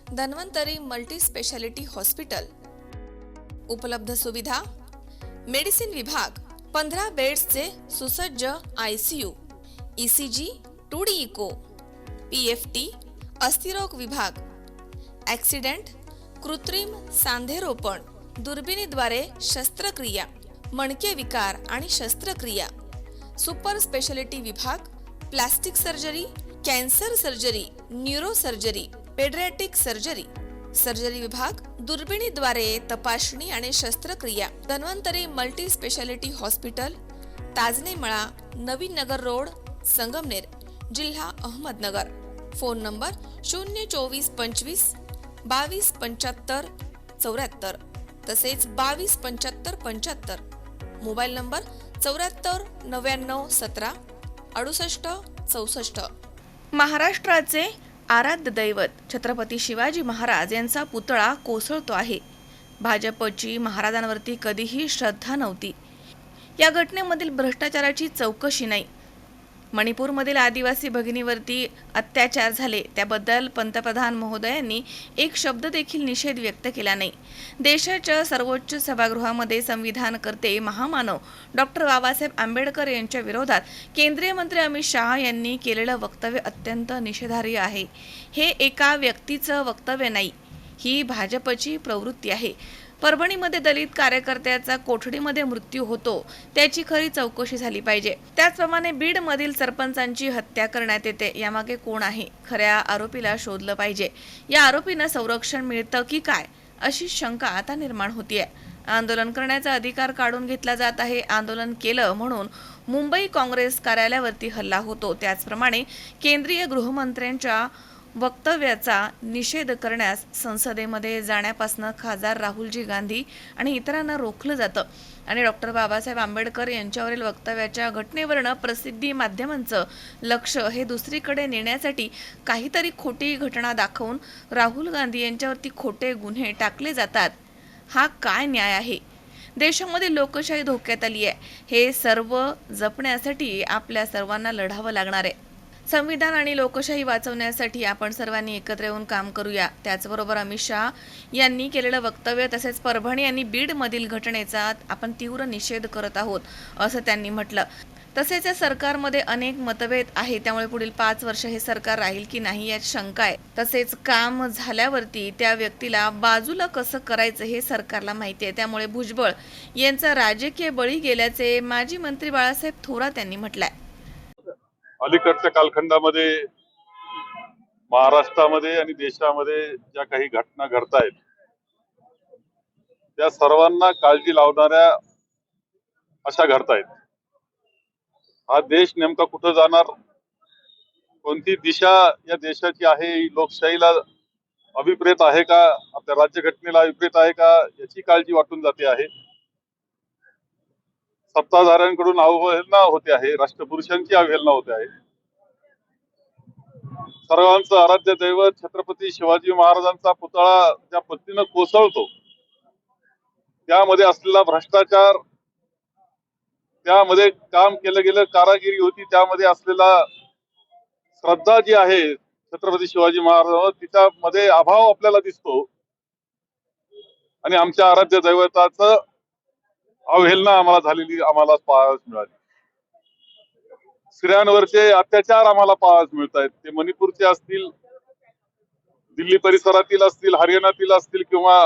Dhanvantari multi speciality hospital. उपलब्ध सुविधा: medicine विभाग, 15 बेड्सचे सुसज्ज ICU, ECG, 2D echo, PFT, अस्थिरोग विभाग, ॲक्सिडेंट, कृत्रिम सांधेरोपण, दुर्बिणीद्वारे शस्त्रक्रिया, मणके विकार आणि शस्त्रक्रिया, सुपर स्पेशालिटी विभाग, plastic surgery, cancer surgery, neuro surgery, paediatric surgery, surgery विभाग, दुर्बिणीद्वारे तपासणी आणि शस्त्रक्रिया। Dhanvantari multi speciality hospital, Tajne मळा, नवीन नगर रोड, संगमनेर, जिल्हा अहमदनगर। फोन नंबर 02425 22 75 74 तसेच 22 75 75। Mobile number 74 99 17 68 64। महाराष्ट्राचे आराध्य दैवत छत्रपती शिवाजी महाराज यांचा पुतळा कोसळतो आहे। भाजपची महाराजांवरती कधीही श्रद्धा नव्हती। या घटनेमधील भ्रष्टाचाराची चौकशी नाही। मणिपूरमधील आदिवासी भगिनीवरती अत्याचार झाले त्याबद्दल पंतप्रधान महोदयांनी एक शब्द देखील निषेध व्यक्त केला नाही। देशाच्या सर्वोच्च सभागृहामध्ये संविधानकर्ते महामानव डॉक्टर बाबासाहेब आंबेडकर यांच्या विरोधात केंद्रीय मंत्री अमित शहा यांनी केलेलं वक्तव्य अत्यंत निषेधार्ह आहे। हे एका व्यक्तीचं वक्तव्य नाही, ही भाजपची प्रवृत्ती आहे। परभणीमध्ये दलित कार्यकर्त्याचा कोठडीमध्ये मृत्यू होतो, त्याची खरी चौकशी झाली पाहिजे। त्याचप्रमाणे बीडमधील सरपंचांची हत्या करण्यात येते, यामागे कोण आहे? खऱ्या आरोपीला शोधलं पाहिजे। या आरोपींना संरक्षण मिळतं की काय, अशी शंका आता निर्माण होतीये। आंदोलन करण्याचा अधिकार काढून घेतला जात आहे। आंदोलन केलं म्हणून मुंबई काँग्रेस कार्यालयावरती हल्ला होतो। त्याचप्रमाणे केंद्रीय गृहमंत्र्यांच्या वक्तव्याचा निषेध करण्यास संसदेमध्ये जाण्यापासून खासदार राहुलजी गांधी आणि इतरांना रोखलं जातं आणि डॉक्टर बाबासाहेब आंबेडकर यांच्यावरील वक्तव्याच्या घटनेवरनं प्रसिद्धी माध्यमांचं लक्ष हे दुसरीकडे नेण्यासाठी काहीतरी खोटी घटना दाखवून राहुल गांधी यांच्यावरती खोटे गुन्हे टाकले जातात। हा काय न्याय आहे? देशामध्ये लोकशाही धोक्यात आली आहे। हे सर्व जपण्यासाठी आपल्या सर्वांना लढावं लागणार आहे। संविधान आणि लोकशाही वाचवण्यासाठी आपण सर्वांनी एकत्र येऊन काम करूया। त्याचबरोबर अमित शहा यांनी केलेलं वक्तव्य तसेच परभणी आणि बीडमधील घटनेचा आपण तीव्र निषेध करत आहोत, असं त्यांनी म्हटलं। तसेच या सरकारमध्ये अनेक मतभेद आहे, त्यामुळे पुढील 5 वर्ष हे सरकार राहील की नाही यात शंका आहे। तसेच काम झाल्यावरती त्या व्यक्तीला बाजूला कसं करायचं हे सरकारला माहिती आहे। त्यामुळे भुजबळ यांचा राजकीय बळी गेल्याचे माजी मंत्री बाळासाहेब थोरात यांनी म्हटलंय। अलीकडच्या कालखंडामध्ये महाराष्ट्रामध्ये आणि देशामध्ये ज्या काही घटना घडतायत त्या सर्वांना काळजी लावणाऱ्या अशा घडतायत। हा देश नेमका कुठं जाणार, कोणती दिशा या देशाची आहे, ही लोकशाहीला अभिप्रेत आहे का, आपल्या राज्यघटनेला अभिप्रेत आहे का, याची काळजी वाटून जाते आहे। सत्ताधाऱ्यांकडून अवहेलना होते आहे, राष्ट्रपुरुषांची अवहेलना होते आहे। सर्वांचं आराध्य दैवत छत्रपती शिवाजी महाराजांचा पुतळा ज्या पद्धतीनं कोसळतो, त्यामध्ये असलेला भ्रष्टाचार, त्यामध्ये काम केलं गेलं कारागिरी होती, त्यामध्ये असलेला श्रद्धा जी आहे छत्रपती शिवाजी महाराजांवर, तिच्यामध्ये अभाव आपल्याला दिसतो आणि आमच्या आराध्य दैवताचं अवहेलना आम्हाला पाहायला मिळाली। स्त्रियांवरचे अत्याचार आम्हाला पाहायला मिळत आहेत, ते मणिपूरचे असतील, दिल्ली परिसरातील असतील, हरियाणातील असतील किंवा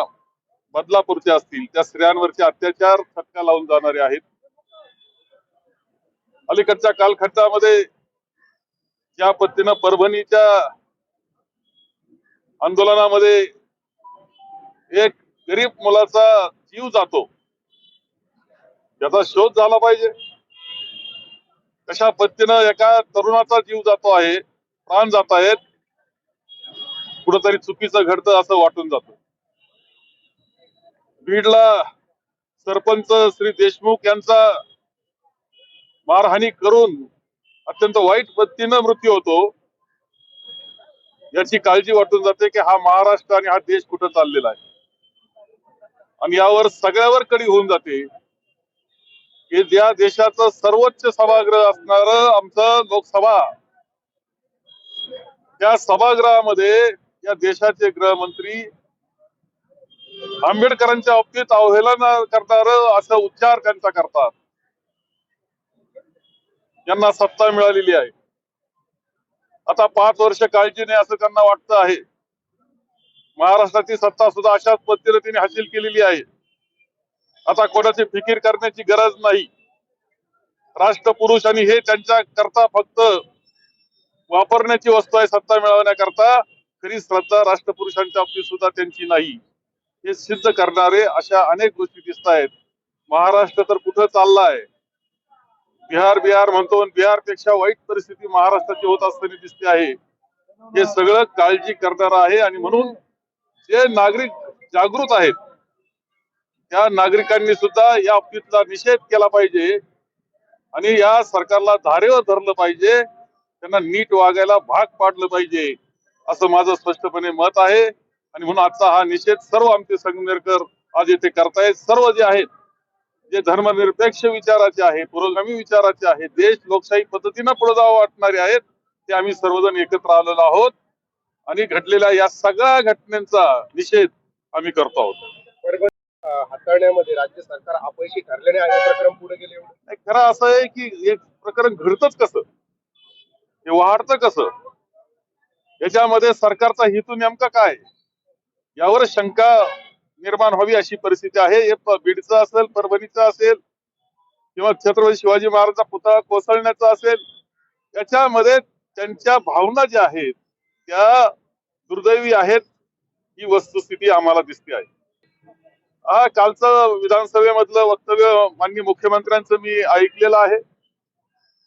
बदलापूरचे असतील, त्या स्त्रियांवरचे अत्याचार फटका लावून जाणारे आहेत। अलीकडच्या कालखंडामध्ये ज्या पद्धतीनं परभणीच्या आंदोलनामध्ये एक गरीब मुलाचा जीव जातो, त्याचा शोध झाला पाहिजे। कशा पद्धतीनं एका तरुणाचा जीव जातो आहे, प्राण जात आहेत, कुठंतरी चुकीचं घडतं असं वाटून जातं। बीडला सरपंच श्री देशमुख यांचा मारहाणी करून अत्यंत वाईट पद्धतीनं मृत्यू होतो, याची काळजी वाटून जाते की हा महाराष्ट्र आणि हा देश कुठं चाललेला आहे। आणि यावर सगळ्यावर कडी होऊन जाते की ज्या देशाचं सर्वोच्च सभागृह असणारं आमचं लोकसभा, त्या सभागृहामध्ये या देशाचे गृहमंत्री आंबेडकरांच्या बाबतीत अवहेलना करणार असं उच्चार त्यांचा करतात. यांना सत्ता मिळालेली आहे, आता 5 वर्ष काळजी नाही असं त्यांना वाटतं आहे. महाराष्ट्राची सत्ता सुद्धा अशाच पद्धतीने हासिल केलेली आहे. आता कोणाची फिकीर करण्याची गरज नाही. राष्ट्रपुरुष आणि हे त्यांच्या करता फक्त वापरण्याची वस्तू आहे सत्ता मिळवण्याकरता. खरी श्रद्धा राष्ट्रपुरुषांच्या बाबतीत सुद्धा त्यांची नाही, हे सिद्ध करणारे अशा अनेक गोष्टी दिसत आहेत. महाराष्ट्र तर कुठं चाललाय, बिहार म्हणतो, बिहार पेक्षा वाईट परिस्थिती महाराष्ट्राची होत असताना दिसते आहे. हे सगळं काळजी करणार आहे आणि म्हणून जे नागरिक जागृत आहेत त्या नागरिकांनी सुद्धा या बाबतीतला निषेध केला पाहिजे आणि या सरकारला धारेवर धरलं पाहिजे, त्यांना नीट वागायला भाग पाडलं पाहिजे असं माझं स्पष्टपणे मत आहे. आणि म्हणून आजचा हा निषेध सर्व आमचे संगमनेरकर आज येथे करतायत. सर्व जे आहेत, जे धर्मनिरपेक्ष विचाराचे आहेत, पुरोगामी विचाराचे आहेत, देश लोकशाही पद्धतीनं पुढे जावं वाटणारे आहेत, ते आम्ही सर्वजण एकत्र आलेलो आहोत आणि घडलेल्या या सगळ्या घटनांचा निषेध आम्ही करतो आहोत. हाताळण्यामध्ये राज्य सरकार अपयशी ठरल्याने हे प्रकरण पुढे गेले. खरं असं आहे की हे प्रकरण घडतच कसं, हे वाढतं कसं, याच्यामध्ये सरकारचा हेतू नेमका काय, यावर शंका निर्माण व्हावी अशी परिस्थिती आहे. हे बीडचं असेल, परभणीचं असेल किंवा छत्रपती शिवाजी महाराजांचा पुतळा कोसळण्याचा असेल, याच्यामध्ये त्यांच्या भावना ज्या आहेत त्या दुर्दैवी आहेत, ही वस्तुस्थिती आम्हाला दिसते आहे. कालचं विधानसभेमधलं वक्तव्य माननीय मुख्यमंत्र्यांचं मी ऐकलेलं आहे,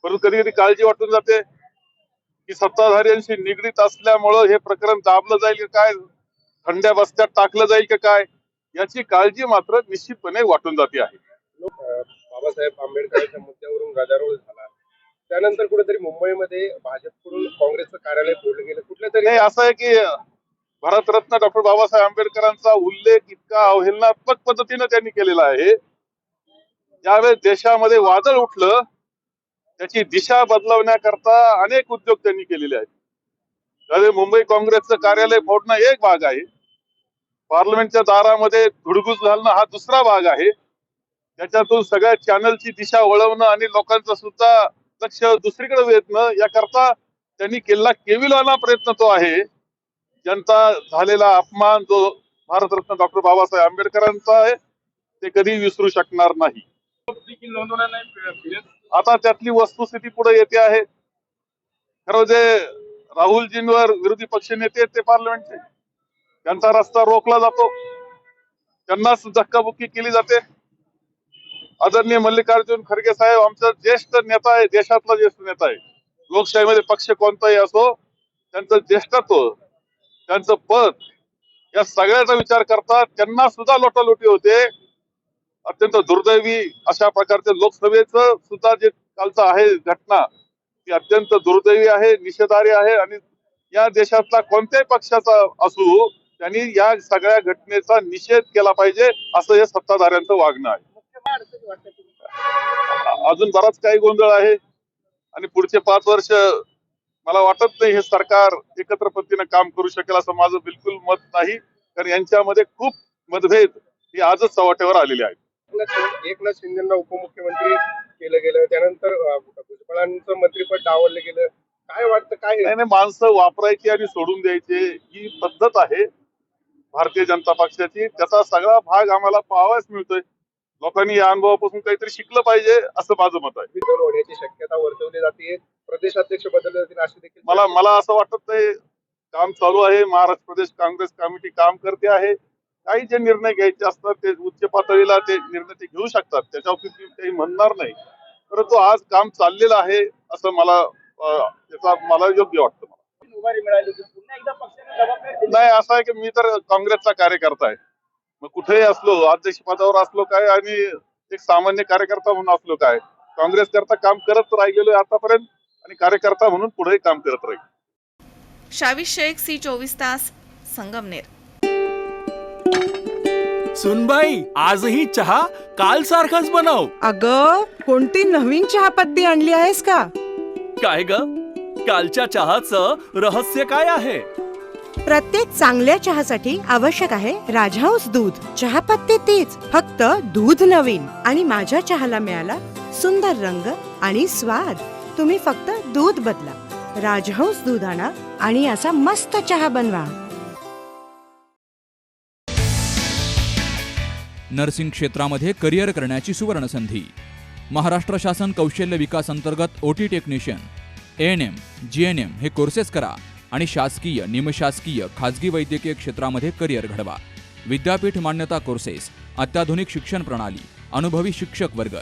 परंतु कधी कधी काळजी वाटून जाते की सत्ताधाऱ्यांशी निगडीत असल्यामुळं हे प्रकरण दाबलं जाईल की काय, थंड्या बस्त्यात टाकलं जाईल की काय, याची काळजी मात्र निश्चितपणे वाटून जाते आहे. बाबासाहेब आंबेडकरांच्या मुद्द्यावरून गदारोळ झाला, त्यानंतर कुठेतरी मुंबईमध्ये भाजपकडून काँग्रेसचं कार्यालय फोडलं गेलं. कुठल्या तरी असं आहे की भारतरत्न डॉक्टर बाबासाहेब आंबेडकरांचा उल्लेख इतका अवहेलनात्मक पद्धतीने त्यांनी केलेला आहे. ज्यावेळेस देशामध्ये वादळ उठलं, त्याची दिशा बदलवण्याकरता अनेक उद्योग त्यांनी केलेले आहेत. त्यावेळी मुंबई काँग्रेसचं कार्यालय फोडणं एक भाग आहे, पार्लमेंटच्या दारामध्ये धुडगूस घालणं हा दुसरा भाग आहे. त्याच्यातून सगळ्या चॅनलची दिशा वळवणं आणि लोकांचं सुद्धा लक्ष दुसरीकडे वेधणं, याकरता त्यांनी केलेला केविलवाना प्रयत्न तो आहे. जनता झालेला अपमान जो भारतरत्न डॉक्टर बाबासाहेब आंबेडकरांचा आहे, ते कधी विसरू शकणार नाही. आता त्यातली वस्तुस्थिती पुढे येते आहे. खरं जे राहुलजींवर विरोधी पक्ष नेते ते पार्लमेंटचे, त्यांचा रस्ता रोखला जातो, त्यांनाच धक्काबुक्की केली जाते. आदरणीय मल्लिकार्जुन खरगे साहेब आमचा ज्येष्ठ नेता आहे, देशातला ज्येष्ठ नेता आहे. लोकशाहीमध्ये पक्ष कोणताही असो, त्यांचं ज्येष्ठत्व, त्यांचं पद, या सगळ्याचा विचार करतात, त्यांना सुद्धा लोटालोटी होते. अत्यंत दुर्दैवी अशा प्रकारचे लोकसभेचं सुद्धा जे कालचं आहे घटना, ती अत्यंत दुर्दैवी आहे, निषेधार्ह आहे. आणि या देशातला कोणत्याही पक्षाचा असू, त्यांनी या सगळ्या घटनेचा निषेध केला पाहिजे, असं हे सत्ताधाऱ्यांचं वागणं आहे. अजून बराच काही गोंधळ आहे आणि पुढचे 5 वर्ष मला वाटत नाही हे सरकार एकत्र पद्धतीने काम करू शकेल असं माझं बिलकुल मत नाही, कारण यांच्यामध्ये खूप मतभेद हे आजच चव्हाट्यावर आलेले आहेत. एकनाथ शिंदेना उपमुख्यमंत्री केलं गेलं, त्यानंतर भुजबळांचं मंत्रिपद डावललं गेलं. काय वाटतं, काय नाही, माणसं वापरायची आणि सोडून द्यायचे ही पद्धत आहे भारतीय जनता पक्षाची. त्याचा सगळा भाग आम्हाला पाहावाच मिळतोय. लोकांनी या अनुभवापासून काहीतरी शिकलं पाहिजे असं माझं मत आहे. विरोध होण्याची शक्यता वर्तवली जाते, प्रदेशाध्यक्ष बदलले जातील अशी देखील मला असं वाटत नाही. काम चालू आहे, महाराष्ट्र प्रदेश काँग्रेस कमिटी काम करते आहे. काही जे निर्णय घ्यायचे असतात ते उच्च पातळीला ते निर्णय ते घेऊ शकतात, त्याच्यावर काही म्हणणार नाही. परंतु आज काम चाललेलं आहे असं मला योग्य वाटतं. नाही, असं आहे की मी तर काँग्रेसचा कार्यकर्ता आहे, मग कुठेही असलो, अध्यक्ष पदावर असलो काय आणि एक सामान्य कार्यकर्ता म्हणून असलो काय, काँग्रेस करता काम करत राहिलेलो आहे आतापर्यंत आणि कार्यकर्ता म्हणून पुढेही काम करत राहील. शावीर शेख, C24 तास, संगमनेर. सुनबाई, आजही चहा काल सारखाच बनव. अगं, कोणती नवीन चहापत्ती आणली आहेस का? काय ग, कालच्या चहाचं रहस्य काय आहे? प्रत्येक चांगल्या चहासाठी आवश्यक आहे राजहंस दूध. चहापत्ती तीच, फक्त दूध नवीन. आणि माझ्या चहाला मिळाला सुंदर रंग आणि स्वाद. तुम्ही फक्त दूध बदला. राजहंस दूध आणा आणि असा मस्त चहा बनवा. नर्सिंग क्षेत्रामध्ये करिअर करण्याची सुवर्ण संधी. महाराष्ट्र शासन कौशल्य विकास अंतर्गत ओटी टेक्निशियन, ANM, GNM हे कोर्सेस करा आणि शासकीय, निमशासकीय, खाजगी वैद्यकीय क्षेत्रामध्ये करिअर घडवा. विद्यापीठ मान्यता कोर्सेस, अत्याधुनिक शिक्षण प्रणाली, अनुभवी शिक्षक वर्ग.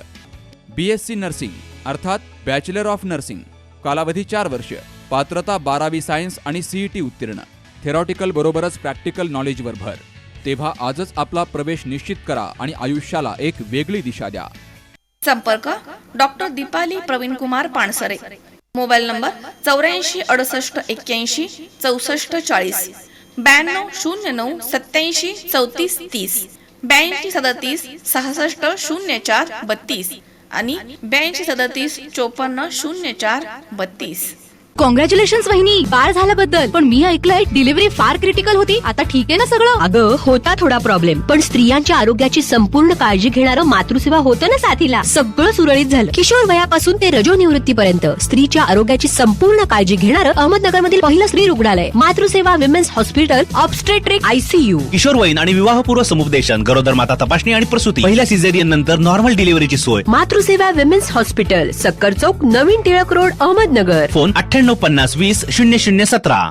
BSc नर्सिंग अर्थात बॅचलर ऑफ नर्सिंग, कालावधी 4 वर्ष, पात्रता 12वी सायन्स आणि CET उत्तीर्ण. थेरॉटिकल बरोबरच प्रॅक्टिकल नॉलेजवर भर. तेव्हा आजच आपला प्रवेश निश्चित करा आणि आयुष्याला एक वेगळी दिशा द्या. संपर्क doctor Deepali Praveen Kumar Pansare. Mobile number 84 68 81 64 40, 92 09 87 34 30, 82 37 66 04 32 आणि 82 37 54 04 32. कॉंग्रॅच्युलेशन्स वहिनी, बाळ झाल्याबद्दल. पण मी ऐकलंय डिलिव्हरी फार क्रिटिकल होती. आता ठीक आहे ना सगळं? अगं होता थोडा प्रॉब्लेम, पण स्त्रियांच्या आरोग्याची संपूर्ण काळजी घेणारं मातृसेवा होतं ना साथीला. सगळं सुरळीत झालं. किशोर वयापासून ते रजोनिवृत्तीपर्यंत स्त्रीच्या आरोग्याची संपूर्ण काळजी घेणारं अहमदनगर मधील पहिलं स्त्री रुग्णालय Matruseva women's hospital, obstetric ICU. किशोरवयीन आणि विवाहपूर्व समुपदेशन, गरोदर माता तपासणी आणि प्रसूती, पहिल्या सिझेरियन नंतर नॉर्मल डिलिव्हरीची सोय. मातृसेवा विमेन्स हॉस्पिटल, सक्कर चौक, नवीन टिळक रोड, अहमदनगर. फोन 9850 20 0017.